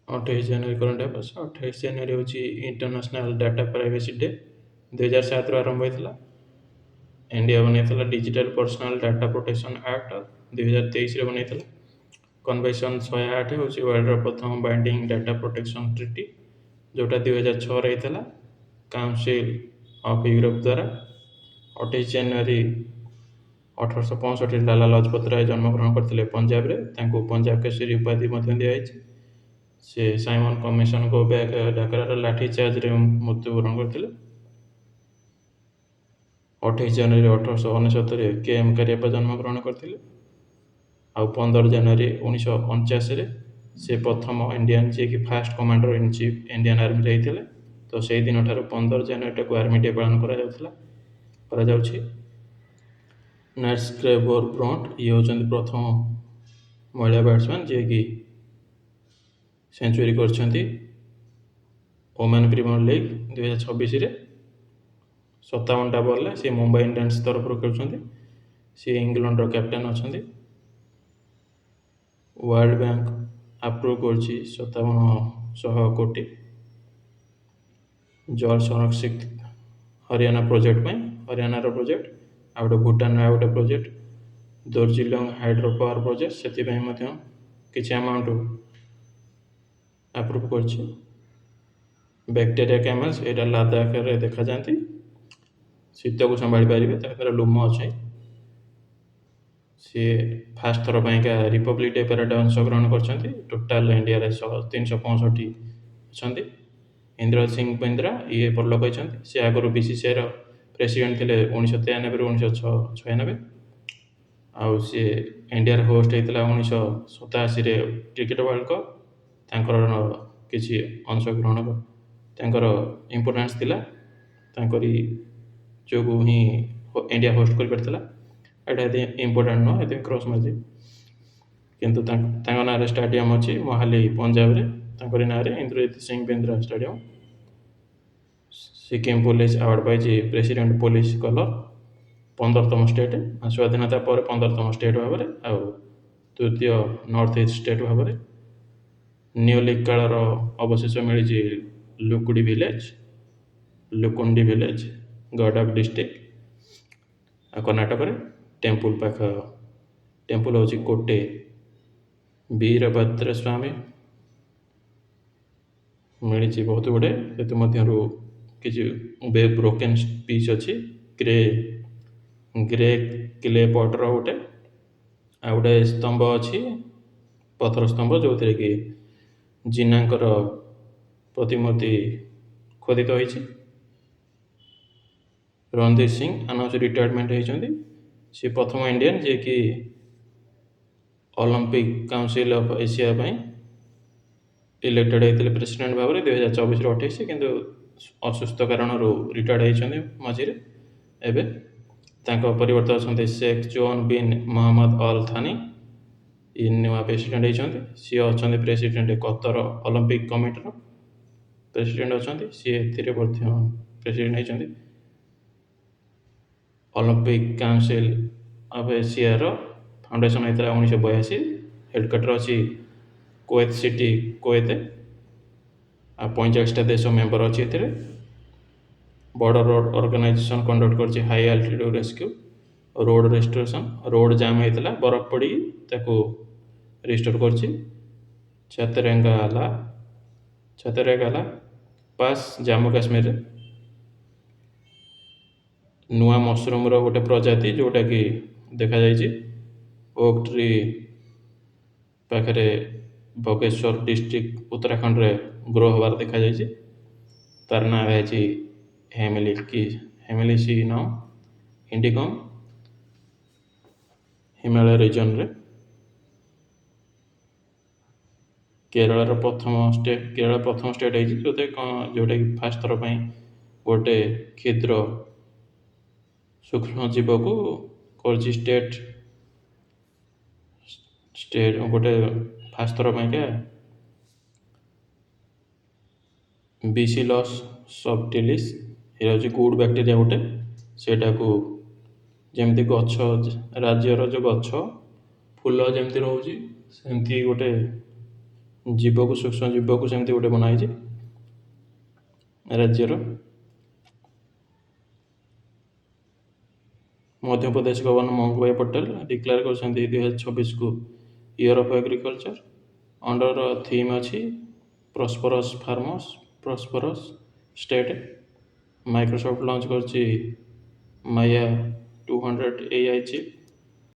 28 ଜାନୁଆରୀ current affairs. 28 January ହେଉଛି international data privacy day. 2007ରୁ ଆରମ୍ଭ ହୋଇଥିଲା। ଇଣ୍ଡିଆ ବନେଇଥିଲା digital personal data protection act 2023ରେ ବନେଇଥିଲା। କନଭେନସନ୍ 108 ହେଉଛି ୱାର୍ଲଡର ପ୍ରଥମ ବାଇଣ୍ଡିଂ ଡାଟା ପ୍ରୋଟେକ୍ସନ୍ ଟ୍ରିଟି, ଯେଉଁଟା 2006ରେ ହେଇଥିଲା କାଉନସିଲ୍ ଅଫ୍ ୟୁରୋପ ଦ୍ୱାରା। 28 ଜାନୁଆରୀ 1865ରେ ଲାଲା ଲଜପତ ରାୟ ଜନ୍ମଗ୍ରହଣ କରିଥିଲେ ପଞ୍ଜାବରେ। ତାଙ୍କୁ ପଞ୍ଜାବ କେଶରୀ ଉପାଧି ମଧ୍ୟ ଦିଆଯାଇଛି। ସେ ସାଇମନ୍ କମିଶନ ଗୋ ବ୍ୟାକ୍ ଡାକରାର ଲାଠି ଚାର୍ଜରେ ମୃତ୍ୟୁବରଣ କରିଥିଲେ। 28 ଜାନୁଆରୀ 1869ରେ କେ ଏମ୍ କାରିଆପ୍ପା ଜନ୍ମଗ୍ରହଣ କରିଥିଲେ। ଆଉ 15 ଜାନୁଆରୀ 1949ରେ ସେ ପ୍ରଥମ ଇଣ୍ଡିଆନ୍ ଯିଏକି first commander in chief Indian ଆର୍ମିରେ ହେଇଥିଲେ। ତ ସେଇ ଦିନଠାରୁ 15 ଜାନୁଆରୀଟାକୁ ଆର୍ମି ଡେ ପାଳନ କରାଯାଉଛି। ନାଟ୍ସ କ୍ରେବୋର୍ ବ୍ରଣ୍ଟ ଇଏ ହେଉଛନ୍ତି ପ୍ରଥମ ମହିଳା ବ୍ୟାଟ୍ସମ୍ୟାନ୍ ଯିଏକି ସେଞ୍ଚୁରୀ କରିଛନ୍ତି ଓମେନ୍ ପ୍ରିମିୟର ଲିଗ୍ 2026ରେ। 57ଟା ବଲ୍ରେ ସେ ମୁମ୍ବାଇ ଇଣ୍ଡିଆନ୍ସ ତରଫରୁ ଖେଳୁଛନ୍ତି। ସେ ଇଂଲଣ୍ଡର କ୍ୟାପ୍ଟେନ୍ ଅଛନ୍ତି। ୱାର୍ଲଡ ବ୍ୟାଙ୍କ ଆପ୍ରୁଭ୍ କରିଛି 5700 କୋଟି ଜଳ ସଂରକ୍ଷିତ ହରିୟାଣା ପ୍ରୋଜେକ୍ଟ ପାଇଁ, ହରିୟାଣାର ପ୍ରୋଜେକ୍ଟ। ଆଉ ଗୋଟେ ଭୁଟାନର ଆଉ ଗୋଟେ ପ୍ରୋଜେକ୍ଟ ଦୋର୍ଜିଲଙ୍ଗ ହାଇଡ୍ରୋ ପାୱାର ପ୍ରୋଜେକ୍ଟ, ସେଥିପାଇଁ ମଧ୍ୟ କିଛି ଆମାଉଣ୍ଟ ଆପ୍ରୁଭ୍ କରିଛି। ବ୍ୟାକ୍ଟେରିଆ କ୍ୟାମେଲ୍ସ ଏଇଟା ଲାଦାଖରେ ଦେଖାଯାନ୍ତି, ଶୀତକୁ ସମ୍ଭାଳି ପାରିବେ, ତାଙ୍କର ଲୁମ ଅଛି। ସିଏ ଫାଷ୍ଟ ଥର ପାଇଁକା ରିପବ୍ଲିକ୍ ଡେ ପ୍ୟାରେଡ୍ରେ ଅଂଶଗ୍ରହଣ କରିଛନ୍ତି। ଟୋଟାଲ ଇଣ୍ଡିଆରେ 365 ଅଛନ୍ତି। ଇନ୍ଦ୍ର ସିଂ ବିନ୍ଦ୍ରା ଇଏ ପରଲୋକ ହୋଇଛନ୍ତି। ସେ ଆଗରୁ BCCIର ପ୍ରେସିଡେଣ୍ଟ ଥିଲେ 1993ରୁ 1996। ଆଉ ସିଏ ଇଣ୍ଡିଆର ହୋଷ୍ଟ ହେଇଥିଲା 1987ରେ କ୍ରିକେଟ ୱାର୍ଲଡ କପ୍। ତାଙ୍କର କିଛି ଅଂଶଗ୍ରହଣ ତାଙ୍କର ଇମ୍ପୋର୍ଟାନ୍ସ ଥିଲା, ତାଙ୍କରି ଯୋଗୁଁ ହିଁ ଇଣ୍ଡିଆ ହୋଷ୍ଟ କରିପାରିଥିଲା। ଏଇଟା ଏତେ ଇମ୍ପୋର୍ଟାଣ୍ଟ ନୁହଁ, ଏତେ କ୍ରସ୍ ମାରିଛି। କିନ୍ତୁ ତାଙ୍କ ନାଁରେ ଷ୍ଟାଡିୟମ୍ ଅଛି ମୋହାଲି ପଞ୍ଜାବରେ, ତାଙ୍କରି ନାଁରେ Indrajit Singh Bindra stadium. Sikkim police award ପାଇଛି ପ୍ରେସିଡେଣ୍ଟ ପୋଲିସ କଲର, 15ତମ ଷ୍ଟେଟ୍, ସ୍ୱାଧୀନତା ପରେ 15ତମ ଷ୍ଟେଟ୍ ଭାବରେ, ଆଉ ତୃତୀୟ ନର୍ଥ ଇଷ୍ଟ ଷ୍ଟେଟ୍ ଭାବରେ। ନିଓଲିଥିକ କାଳର ଅବଶେଷ ମିଳିଛି ଲୁକୁଣ୍ଡି ଭିଲେଜ ଗଡକ ଡିଷ୍ଟ୍ରିକ୍ଟ କର୍ଣ୍ଣାଟକରେ। ଟେମ୍ପୁଲ ହେଉଛି କୋଟେ ବୀରଭଦ୍ର ସ୍ୱାମୀ, ମିଳିଛି ବହୁତ ଗୁଡ଼ିଏ। ସେଥିମଧ୍ୟରୁ କିଛି ବ୍ରୋକେନ୍ ପିସ୍ ଅଛି, ଗ୍ରେ କ୍ଲେ ପଟର ଗୋଟେ, ଆଉ ଗୋଟେ ସ୍ତମ୍ଭ ଅଛି, ପଥର ସ୍ତମ୍ଭ, ଯେଉଁଥିରେ କି ଜିନାଙ୍କର ପ୍ରତିମୂର୍ତ୍ତି ଖୋଦିତ ହୋଇଛି। ରଣଧୀର ସିଂ ଆନାଉନ୍ସ ରିଟାୟାରମେଣ୍ଟ ହେଇଛନ୍ତି। ସେ ପ୍ରଥମ ଇଣ୍ଡିଆନ୍ ଯିଏକି ଅଲମ୍ପିକ୍ କାଉନସିଲ୍ ଅଫ୍ ଏସିଆ ପାଇଁ ଇଲେକ୍ଟେଡ୍ ହେଇଥିଲେ ପ୍ରେସିଡେଣ୍ଟ ଭାବରେ 2024ରୁ 28, କିନ୍ତୁ ଅସୁସ୍ଥ କାରଣରୁ ରିଟାୟାର୍ଡ ହେଇଛନ୍ତି ମଝିରେ। ଏବେ ତାଙ୍କ ପରିବର୍ତ୍ତେ ଅଛନ୍ତି Sheikh Joaan bin Mohammed Al Thani, ଇଏ ନୂଆ ପ୍ରେସିଡେଣ୍ଟ ହେଇଛନ୍ତି। ସିଏ ଅଛନ୍ତି ପ୍ରେସିଡେଣ୍ଟ କତର ଅଲମ୍ପିକ୍ କମିଟିର ପ୍ରେସିଡେଣ୍ଟ ଅଛନ୍ତି, ସିଏ ଏଥିରେ ମଧ୍ୟ ପ୍ରେସିଡେଣ୍ଟ ହେଇଛନ୍ତି। ଅଲମ୍ପିକ୍ କାଉନସିଲ୍ ଅଫ୍ ଏସିଆର ଫାଉଣ୍ଡେସନ୍ ହେଇଥିଲା 1982। ହେଡ଼କ୍ୱାର୍ଟର ଅଛି କୁଏତ ସିଟି, କୁଏତ। ଆଉ 45ଟା ଦେଶ ମେମ୍ବର ଅଛି ଏଥିରେ। ବଡ଼ ରୋଡ଼ ଅର୍ଗାନାଇଜେସନ୍ କଣ୍ଡକ୍ଟ କରିଛି high altitude rescue, road restoration. Road jam ହେଇଥିଲା, ବରଫ ପଡ଼ିକି ତାକୁ ରିଷ୍ଟୋର କରିଛି। ଛାତେରେଗାଲା ପାସ୍ ଜାମ୍ମୁ କାଶ୍ମୀରରେ। ନୂଆ ମସରୁମର ଗୋଟେ ପ୍ରଜାତି ଯେଉଁଟାକି ଦେଖାଯାଇଛି ଓକ୍ ଟ୍ରି ପାଖରେ ବଗେଶ୍ୱର ଡିଷ୍ଟ୍ରିକ୍ଟ ଉତ୍ତରାଖଣ୍ଡରେ ଗ୍ରୋ ହେବାର ଦେଖାଯାଇଛି। ତାର ନାଁ ହେଉଛି ହେମିଲିସିନମ୍ ଇଣ୍ଡିକମ୍, ହିମାଳୟ ରିଜନରେ। କେରଳ ପ୍ରଥମ ଷ୍ଟେଟ୍ ହେଇଛି ଯେଉଁଟାକି ଫାଷ୍ଟ ଥର ପାଇଁ ଗୋଟେ କ୍ଷୁଦ୍ର ସୂକ୍ଷ୍ମ ଜୀବକୁ କରିଛି ଷ୍ଟେଟ୍ ଗୋଟେ ଫାଷ୍ଟ ଥର ପାଇଁକା ବିସିଲସ୍ ସବଟିଲିସ୍, ଏ ହେଉଛି ଗୁଡ୍ ବ୍ୟାକ୍ଟେରିଆ ଗୋଟେ। ସେଇଟାକୁ ଯେମିତି ଗଛ ରାଜ୍ୟର ଯେଉଁ ଗଛ ଫୁଲ ଯେମିତି ରହୁଛି, ସେମିତି ଗୋଟେ ଜୀବକୁ ସୂକ୍ଷ୍ମ ଜୀବକୁ ସେମିତି ଗୋଟେ ବନା ହେଇଛି ରାଜ୍ୟର। ମଧ୍ୟପ୍ରଦେଶ ଗଭର୍ଣ୍ଣର ମଙ୍ଗଭାଇ ପଟେଲ ଡିକ୍ଲେୟାର କରିଛନ୍ତି 2026କୁ year of agriculture. Under theme ଅଛି prosperous farmers prosperous state. Microsoft launch କରିଛି ମାୟା 200 AI ଚିପ୍।